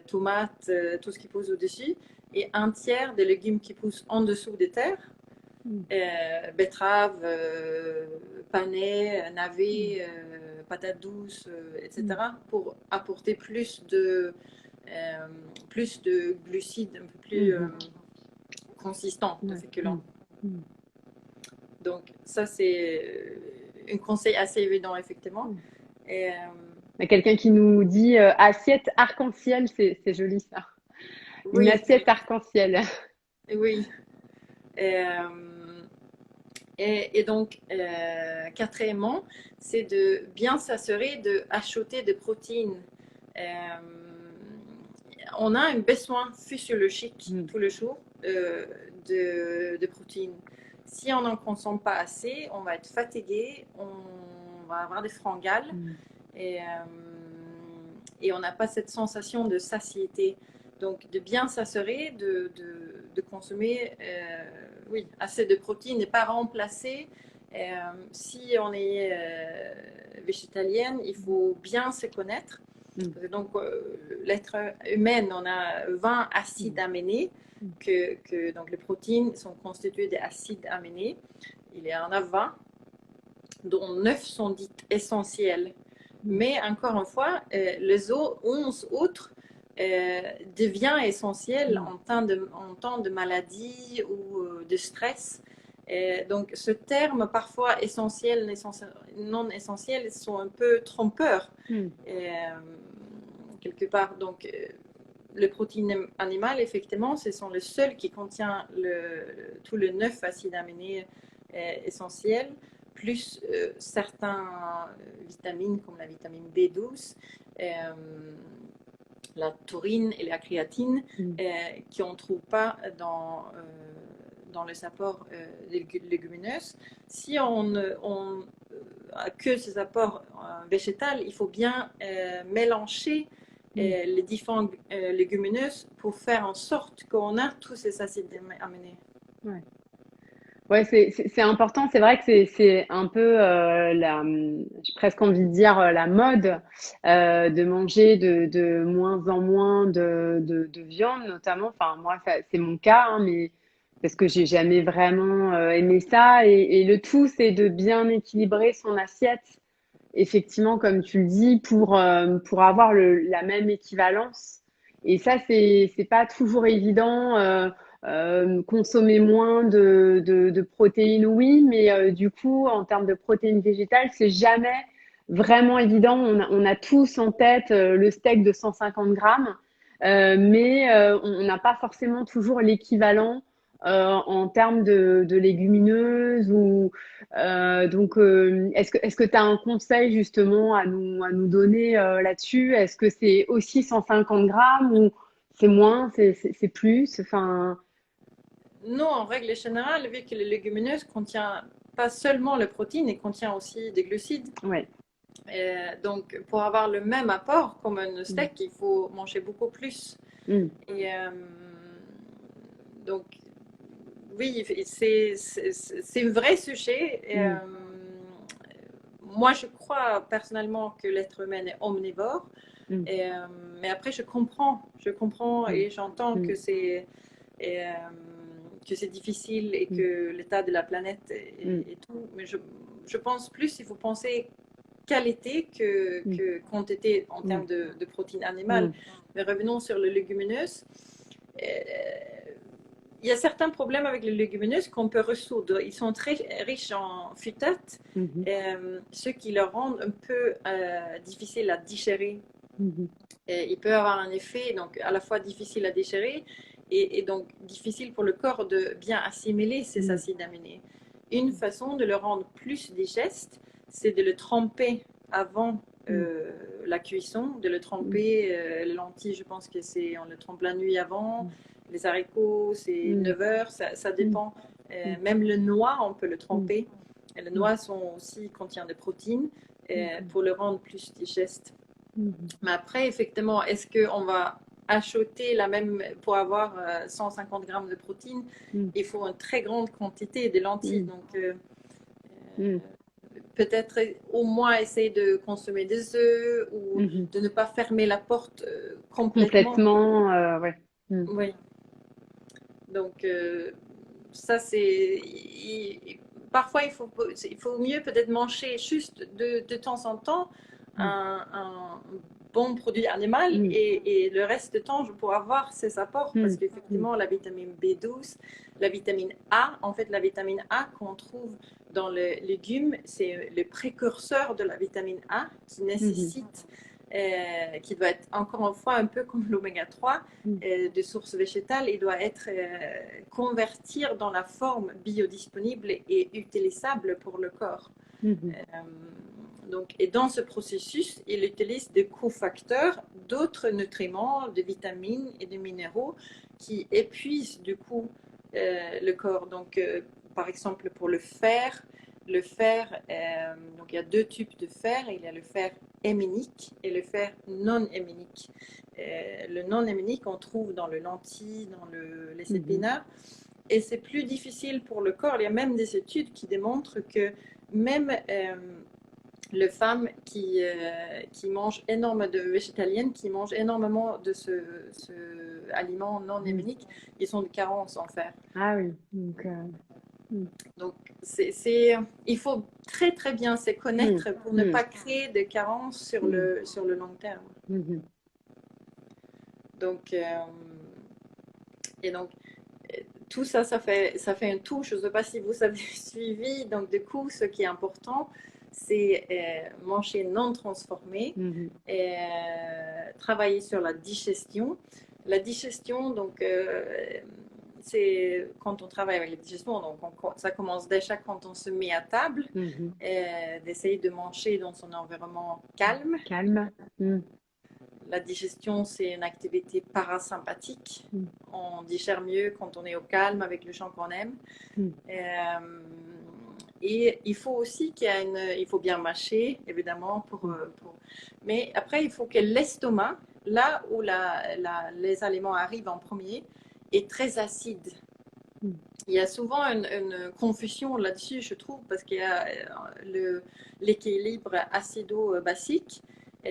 tomates, tout ce qui pousse au-dessus, et 1 tiers des légumes qui poussent en dessous des terres, betteraves, panais, navets, patates douces, etc., pour apporter plus de glucides, un peu plus consistants, de féculents. Donc, ça, c'est un conseil assez évident, effectivement. Et, il y a quelqu'un qui nous dit assiette arc-en-ciel, c'est joli ça. Une assiette arc-en-ciel. Oui. Et donc, quatrièmement, c'est de bien s'assurer d'acheter des protéines. On a un besoin physiologique tous les jours de protéines. Si on n'en consomme pas assez, on va être fatigué, on va avoir des fringales et on n'a pas cette sensation de satiété. Donc, de bien s'assurer de consommer assez de protéines et pas remplacer. Si on est végétalienne, il faut bien se connaître. Donc, l'être humain, on a 20 acides aminés, donc les protéines sont constituées d'acides aminés. Il y en a 20, dont 9 sont dites essentielles. Mais encore une fois, les 11 autres devient essentiel en temps de maladie ou de stress. Donc, ce terme, parfois essentiel, non essentiel, sont un peu trompeurs, quelque part. Donc, le protéine animal, effectivement, ce sont les seuls qui contiennent tout le 9 acides aminés essentiels, plus certains vitamines comme la vitamine B12, la taurine et la créatine, qu'on ne trouve pas dans les apports des légumineuses. Si on a que ces apports végétaux, il faut bien mélanger les différentes légumineuses pour faire en sorte qu'on a tous ces acides aminés. Ouais. Ouais, c'est important. C'est vrai que c'est un peu j'ai presque envie de dire la mode de manger de moins en moins de viande, notamment. Enfin, moi, c'est mon cas, hein, mais parce que j'ai jamais vraiment aimé ça. Et le tout, c'est de bien équilibrer son assiette, effectivement, comme tu le dis, pour avoir la même équivalence. Et ça, c'est pas toujours évident. Consommer moins de protéines, oui, mais du coup, en termes de protéines végétales, c'est jamais vraiment évident. On a tous en tête le steak de 150 grammes, mais on n'a pas forcément toujours l'équivalent en termes de légumineuses ou est-ce que tu as un conseil justement à nous donner là-dessus? Est-ce que c'est aussi 150 grammes ou c'est moins, c'est plus? Enfin, Non, en règle générale, vu que les légumineuses contiennent pas seulement le protéine, elles contiennent aussi des glucides. ouais. Donc, pour avoir le même apport comme un steak, il faut manger beaucoup plus. Mm. Et donc, oui, c'est un vrai sujet. Moi, je crois personnellement que l'être humain est omnivore. Mais après, je comprends et j'entends que c'est difficile et que l'état de la planète et tout. Mais je pense plus, il faut penser qualité que quantité en termes de protéines animales. Mais revenons sur les légumineuses. Il y a certains problèmes avec les légumineuses qu'on peut résoudre. Ils sont très riches en phytates, ce qui leur rend un peu difficile à digérer. Et il peut avoir un effet donc à la fois difficile à digérer et donc difficile pour le corps de bien assimiler ces acides aminés. Une façon de le rendre plus digeste, c'est de le tremper avant la cuisson, de le tremper. Les lentilles, je pense que on le trempe la nuit avant. Les haricots, c'est 9 heures, ça dépend. Même le noix, on peut le tremper. Et les noix contiennent des protéines pour le rendre plus digeste. Mais après, effectivement, est-ce qu'on va acheter la même pour avoir 150 grammes de protéines? Il faut une très grande quantité de lentilles. Donc, peut-être au moins essayer de consommer des œufs ou de ne pas fermer la porte complètement. Complètement, ouais. Oui. Donc, ça, c'est. Parfois, il faut mieux peut-être manger juste de temps en temps un bon produit animal et le reste du temps, je pourrais avoir ces apports parce qu'effectivement, la vitamine B12, la vitamine A, en fait, la vitamine A qu'on trouve dans les légumes, c'est le précurseur de la vitamine A qui nécessite. Qui doit être encore une fois un peu comme l'oméga 3 de source végétale, il doit être convertir dans la forme biodisponible et utilisable pour le corps. Donc, et dans ce processus, il utilise des cofacteurs, d'autres nutriments, de vitamines et de minéraux qui épuisent du coup le corps. Donc, par exemple, pour le fer, donc il y a deux types de fer. Il y a le fer héminique et le fer non héminique. Le non héminique, on trouve dans le lentilles, dans les épinards. Et c'est plus difficile pour le corps. Il y a même des études qui démontrent que même les femmes qui mangent énormément de végétaliennes, qui mangent énormément de ce aliment non héminique, ils ont de carence en fer. Ah oui. Donc, il faut très très bien se connaître pour ne pas créer de carence sur le long terme. Donc, et donc, tout ça, ça fait un tout. Je ne sais pas si vous avez suivi. Donc, du coup, ce qui est important, c'est manger non transformé, travailler sur la digestion. La digestion, donc, c'est quand on travaille avec la digestion, donc ça commence déjà quand on se met à table, d'essayer de manger dans son environnement calme. Calme. La digestion, c'est une activité parasympathique. On digère mieux quand on est au calme avec le champ qu'on aime. Et il faut aussi il faut bien mâcher, évidemment, mais après, il faut que l'estomac, là où les aliments arrivent en premier, est très acide. Il y a souvent une confusion là-dessus, je trouve, parce qu'il y a l'équilibre acido-basique.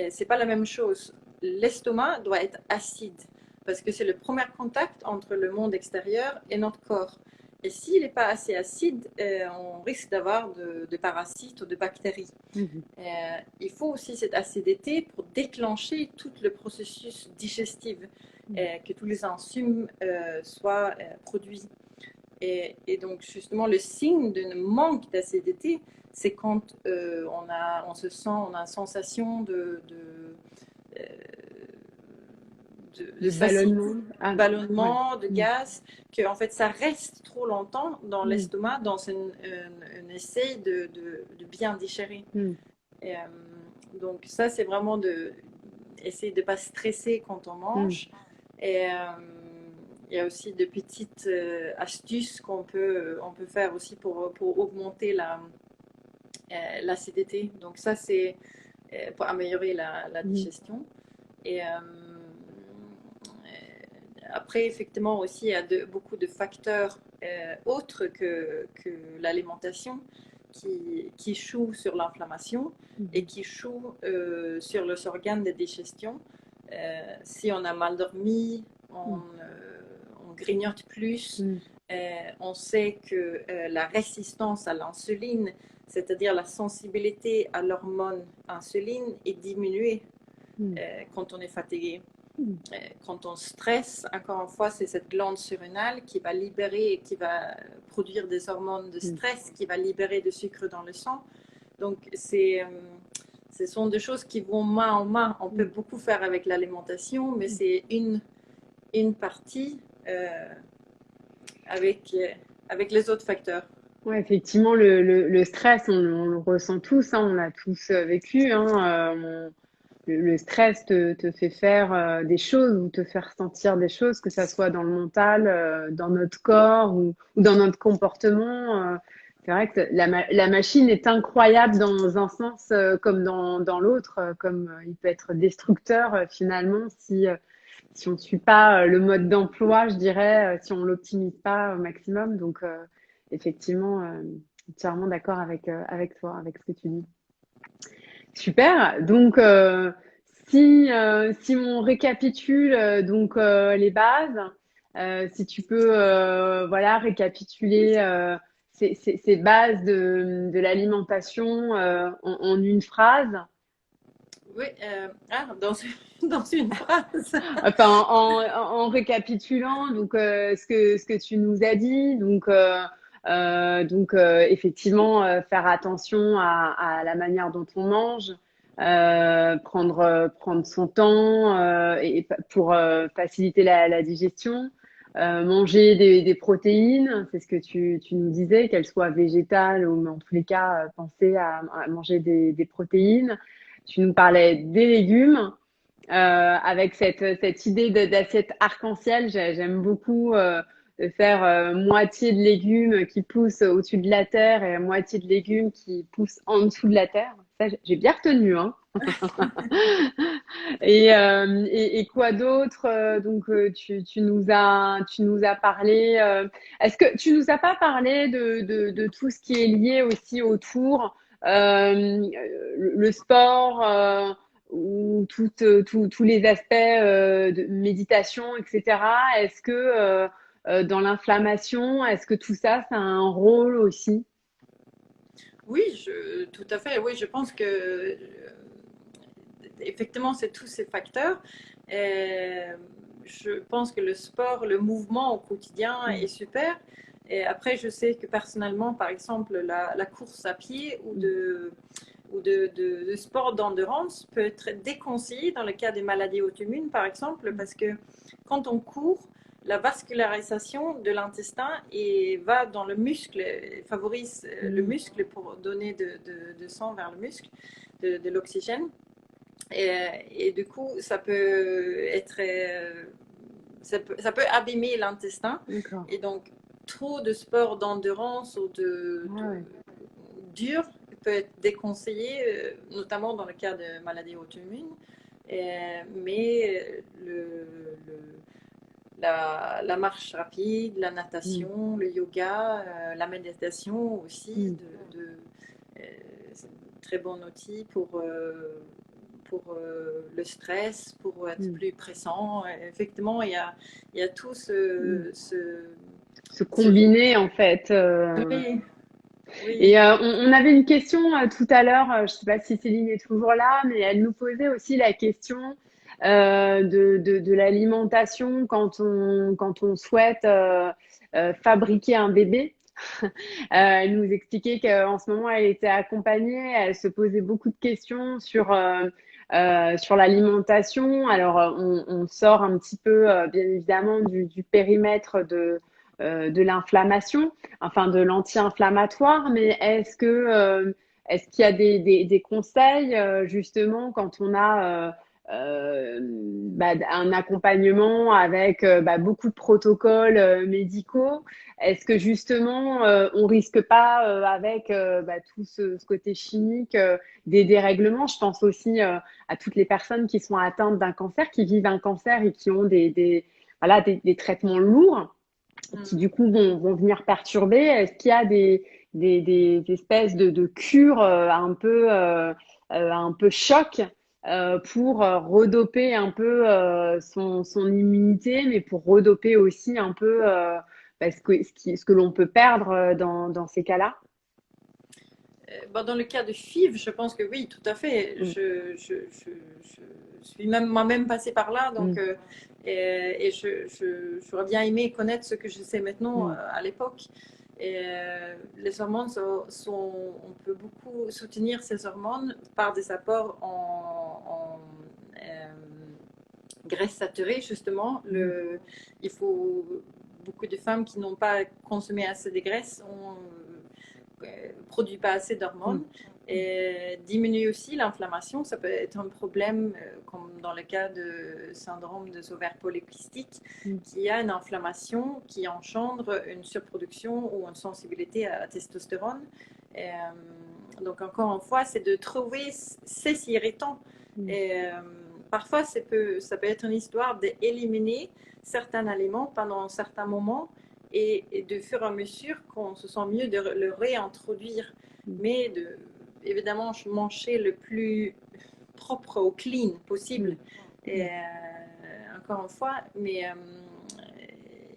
C'est pas la même chose. L'estomac doit être acide parce que c'est le premier contact entre le monde extérieur et notre corps. Et s'il n'est pas assez acide, on risque d'avoir de parasites ou de bactéries. Il faut aussi cette acidité pour déclencher tout le processus digestif, que tous les enzymes soient produits. Et donc, justement, le signe d'un manque d'acidité, c'est quand on a une sensation de ballonnement, de gaz, que en fait ça reste trop longtemps dans l'estomac, dans un essai de bien digérer. Donc ça, c'est vraiment essayer de ne pas stresser quand on mange. Et il y a aussi de petites astuces qu'on peut faire aussi pour augmenter l'acidité. Donc ça, c'est pour améliorer la digestion. Et après, effectivement, aussi, il y a beaucoup de facteurs autres que l'alimentation qui jouent sur l'inflammation et qui jouent sur les organes de digestion. Si on a mal dormi, on grignote plus. On sait que la résistance à l'insuline, c'est-à-dire la sensibilité à l'hormone insuline, est diminuée quand on est fatigué. Quand on stresse, encore une fois, c'est cette glande surrénale qui va libérer, qui va produire des hormones de stress, qui va libérer du sucre dans le sang. Donc, ce sont des choses qui vont main en main. On peut beaucoup faire avec l'alimentation, mais c'est une partie avec les autres facteurs. Ouais, effectivement, le stress, on le ressent tous, hein, on l'a tous vécu. Le stress te fait faire des choses ou te faire sentir des choses, que ça soit dans le mental, dans notre corps ou dans notre comportement. C'est vrai que la machine est incroyable dans un sens comme dans l'autre, comme il peut être destructeur finalement si on ne suit pas le mode d'emploi, je dirais, si on l'optimise pas au maximum. Donc, effectivement, entièrement d'accord avec toi, avec ce que tu dis. Super. Donc, si on récapitule les bases, si tu peux voilà récapituler ces bases de l'alimentation en une phrase. Oui, dans une phrase. Enfin, en récapitulant ce que tu nous as dit, effectivement faire attention à la manière dont on mange, prendre son temps pour faciliter la digestion, manger des protéines, c'est ce que tu nous disais, qu'elles soient végétales ou en tous les cas penser à manger des protéines. Tu nous parlais des légumes. Avec cette idée d'assiette arc-en-ciel, j'aime beaucoup de faire moitié de légumes qui poussent au-dessus de la terre et moitié de légumes qui poussent en dessous de la terre. Ça, j'ai bien retenu, hein. Et quoi d'autre? Tu nous as parlé. Est-ce que tu nous as pas parlé de tout ce qui est lié aussi autour le sport? Ou tous les aspects de méditation, etc. Est-ce que dans l'inflammation, est-ce que tout ça, ça a un rôle aussi? Oui, tout à fait. Oui, je pense que effectivement, c'est tous ces facteurs. Je pense que le sport, le mouvement au quotidien est super. Et après, je sais que personnellement, par exemple, la course à pied ou de sport d'endurance peut être déconseillé dans le cas des maladies auto-immunes, par exemple, parce que quand on court, la vascularisation de l'intestin va dans le muscle, favorise le muscle pour donner de sang vers le muscle, de l'oxygène. Et du coup, ça peut être, ça peut abîmer l'intestin. Et donc, trop de sport d'endurance ou dur peut être déconseillé, notamment dans le cas de maladies auto-immunes. Mais la marche rapide, la natation, le yoga, la méditation aussi, c'est un très bon outil pour le stress, pour être plus pressant. Effectivement, il y a tout se combiner en fait. Oui. Et on avait une question tout à l'heure, je ne sais pas si Céline est toujours là, mais elle nous posait aussi la question de l'alimentation quand on souhaite fabriquer un bébé. Elle nous expliquait qu'en ce moment, elle était accompagnée, elle se posait beaucoup de questions sur l'alimentation. Alors, on sort un petit peu, bien évidemment, du périmètre de l'inflammation, enfin de l'anti-inflammatoire, mais est-ce qu'il y a des conseils justement quand on a un accompagnement avec beaucoup de protocoles médicaux? Est-ce que justement on risque pas avec tout ce côté chimique des dérèglements? Je pense aussi à toutes les personnes qui sont atteintes d'un cancer, qui vivent un cancer et qui ont des traitements lourds qui du coup vont venir perturber. Est-ce qu'il y a des espèces de cures un peu choc pour redoper un peu son immunité, mais pour redoper aussi un peu ce que l'on peut perdre dans ces cas-là? Dans le cas de FIV, je pense que oui, tout à fait. Je suis moi-même passée par là, donc et j'aurais bien aimé connaître ce que je sais maintenant à l'époque. Les hormones on peut beaucoup soutenir ces hormones par des apports en graisse saturée, justement. Il faut beaucoup de femmes qui n'ont pas consommé assez de graisse produit pas assez d'hormones. Et diminue aussi l'inflammation. Ça peut être un problème, comme dans le cas de syndrome des ovaires polykystiques, qui a une inflammation qui engendre une surproduction ou une sensibilité à la testostérone. Donc, encore une fois, c'est de trouver ces irritants. Parfois, ça peut être une histoire d'éliminer certains aliments pendant un certain moment et de fur et à mesure qu'on se sent mieux de le réintroduire. Mais évidemment, manger le plus propre ou clean possible. Et, encore une fois, mais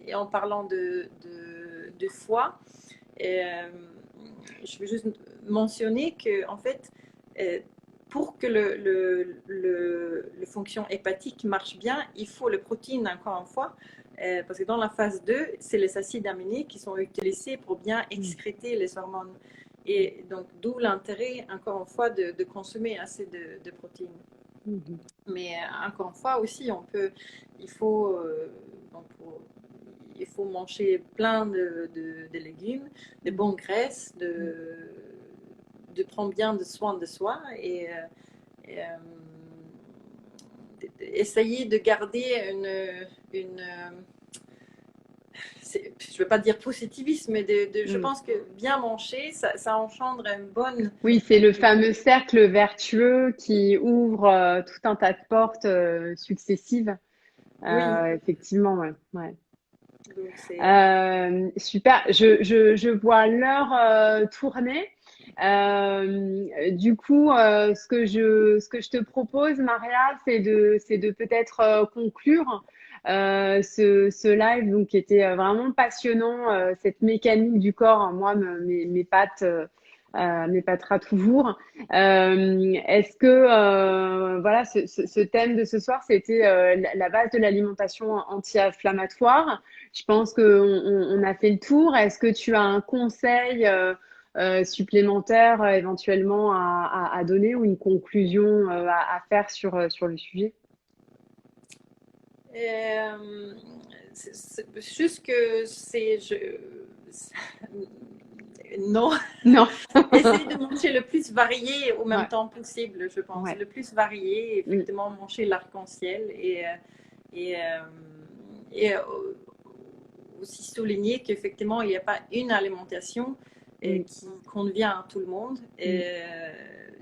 et en parlant de foie, je veux juste mentionner que en fait, pour que le fonction hépatique marche bien, il faut le protéine encore une fois. Parce que dans la phase 2, c'est les acides aminés qui sont utilisés pour bien excréter les hormones. Et donc, d'où l'intérêt, encore une fois, de consommer assez de protéines. Mais encore une fois aussi, il faut manger plein de légumes, de bonnes graisses, de prendre bien soin de soi et essayer de garder une je ne veux pas dire positivisme, mais je pense que bien manger, ça engendre une bonne... Oui, c'est le fameux cercle vertueux qui ouvre tout un tas de portes successives. Oui. Effectivement, ouais. Donc, super. Je vois l'heure tourner. Du coup, ce que je te propose, Maria, c'est de peut-être conclure ce live, donc qui était vraiment passionnant, cette mécanique du corps. Moi, mes pattes m'épatera toujours. Est-ce que voilà, ce thème de ce soir, c'était la base de l'alimentation anti-inflammatoire. Je pense qu'on a fait le tour. Est-ce que tu as un conseil supplémentaires éventuellement à donner ou une conclusion à faire sur le sujet? Euh, c'est juste que non, Non. essayer de manger le plus varié au même Ouais, temps possible, je pense. ouais. Le plus varié, Mm, effectivement, manger l'arc-en-ciel et, euh, et aussi souligner qu'effectivement, il n'y a pas une alimentation mm, qui convient à tout le monde. mm,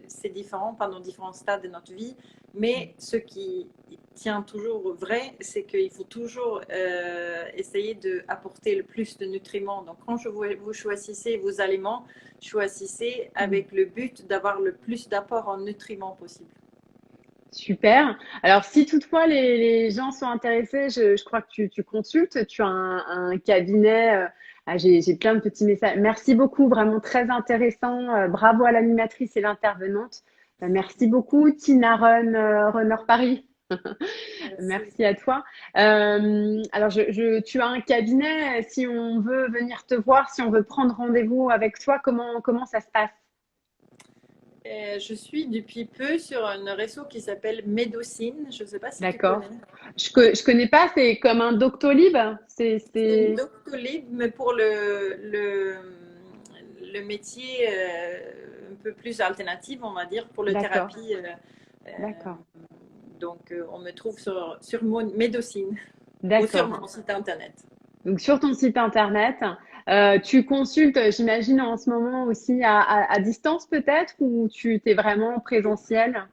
C'est différent pendant différents stades de notre vie, mais ce qui tient toujours vrai, c'est qu'il faut toujours essayer d'apporter le plus de nutriments. Donc, quand vous choisissez vos aliments, choisissez mm. avec le but d'avoir le plus d'apport en nutriments possible. Super. Alors, si toutefois les gens sont intéressés, je crois que tu consultes, tu as un cabinet. J'ai plein de petits messages. Merci beaucoup, vraiment très intéressant. Bravo à l'animatrice et l'intervenante. Merci beaucoup, Tina Runner Paris. Merci. Merci à toi. Alors, tu as un cabinet. Si on veut venir te voir, si on veut prendre rendez-vous avec toi, comment ça se passe? Je suis depuis peu sur un réseau qui s'appelle Médocine. Je ne sais pas si tu D'accord. connais. Je connais pas, c'est comme un Doctolib. C'est une Doctolib, mais pour le métier un peu plus alternatif, on va dire, pour le D'accord, thérapie. Euh, d'accord, donc, on me trouve sur mon Médocine ou sur d'accord. mon site internet. Donc sur ton site internet, tu consultes, j'imagine en ce moment aussi à distance peut-être, ou tu t'es vraiment en présentiel?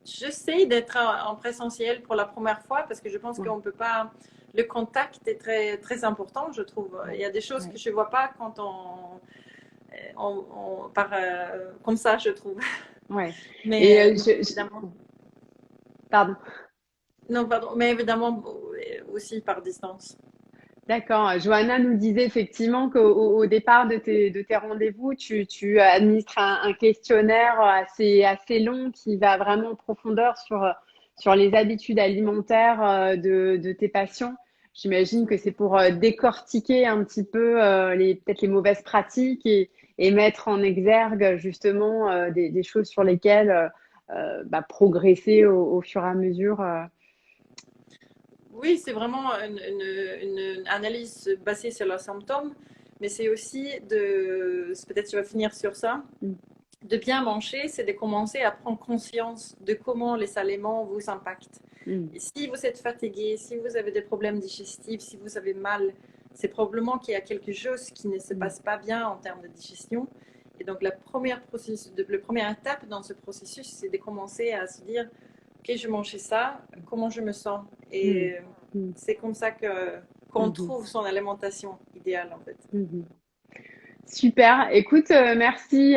J'essaie d'être en présentiel pour la première fois parce que je pense Ouais, qu'on ne peut pas. Le contact est très, très important, je trouve. ouais, Il y a des choses ouais. que je ne vois pas quand comme ça, je trouve. Ouais. Et Mais évidemment, pardon. non, pardon, mais évidemment aussi par distance. D'accord. Johanna nous disait effectivement qu'au départ de tes rendez-vous, tu administres un questionnaire assez long qui va vraiment en profondeur sur les habitudes alimentaires de tes patients. J'imagine que c'est pour décortiquer un petit peu peut-être les mauvaises pratiques et mettre en exergue justement des choses sur lesquelles progresser au fur et à mesure. Oui, c'est vraiment une analyse basée sur leurs symptômes, mais c'est aussi peut-être je vais finir sur ça, Mm, de bien manger, c'est de commencer à prendre conscience de comment les aliments vous impactent. mm, Et si vous êtes fatigué, si vous avez des problèmes digestifs, si vous avez mal, c'est probablement qu'il y a quelque chose qui ne se mm, passe pas bien en termes de digestion. Et donc la première étape dans ce processus, c'est de commencer à se dire, ok, je mangeais ça, comment je me sens. mm, Et mm, c'est comme ça qu'on mhm, trouve son alimentation idéale en fait. mhm. Super. Écoute, merci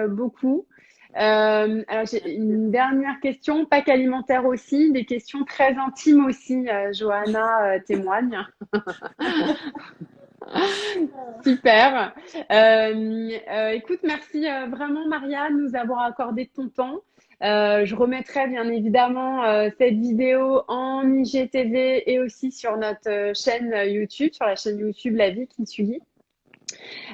beaucoup. Alors j'ai une dernière question, pas qu'alimentaire aussi, des questions très intimes aussi. Johanna témoigne. Super. Écoute, merci vraiment Maria de nous avoir accordé de ton temps. Je remettrai bien évidemment cette vidéo en IGTV et aussi sur notre chaîne YouTube, sur la chaîne YouTube La Vie qui suit.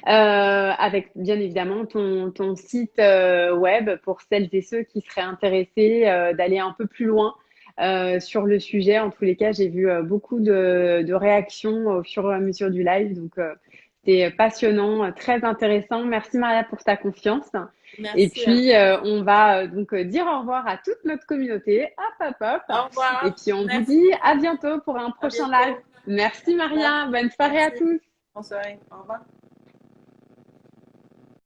Avec bien évidemment ton site web pour celles et ceux qui seraient intéressés d'aller un peu plus loin sur le sujet. En tous les cas, j'ai vu beaucoup de réactions au fur et à mesure du live. Donc, c'était passionnant, très intéressant. Merci Maria pour ta confiance. Et Merci à puis, vous. on va donc dire au revoir à toute notre communauté. Hop, hop, hop. Au Et revoir. puis, on vous Merci dit à beaucoup. bientôt pour un À prochain live. bientôt. Merci Maria. Merci. Bonne soirée à Merci. tous. Bonne soirée. Au revoir.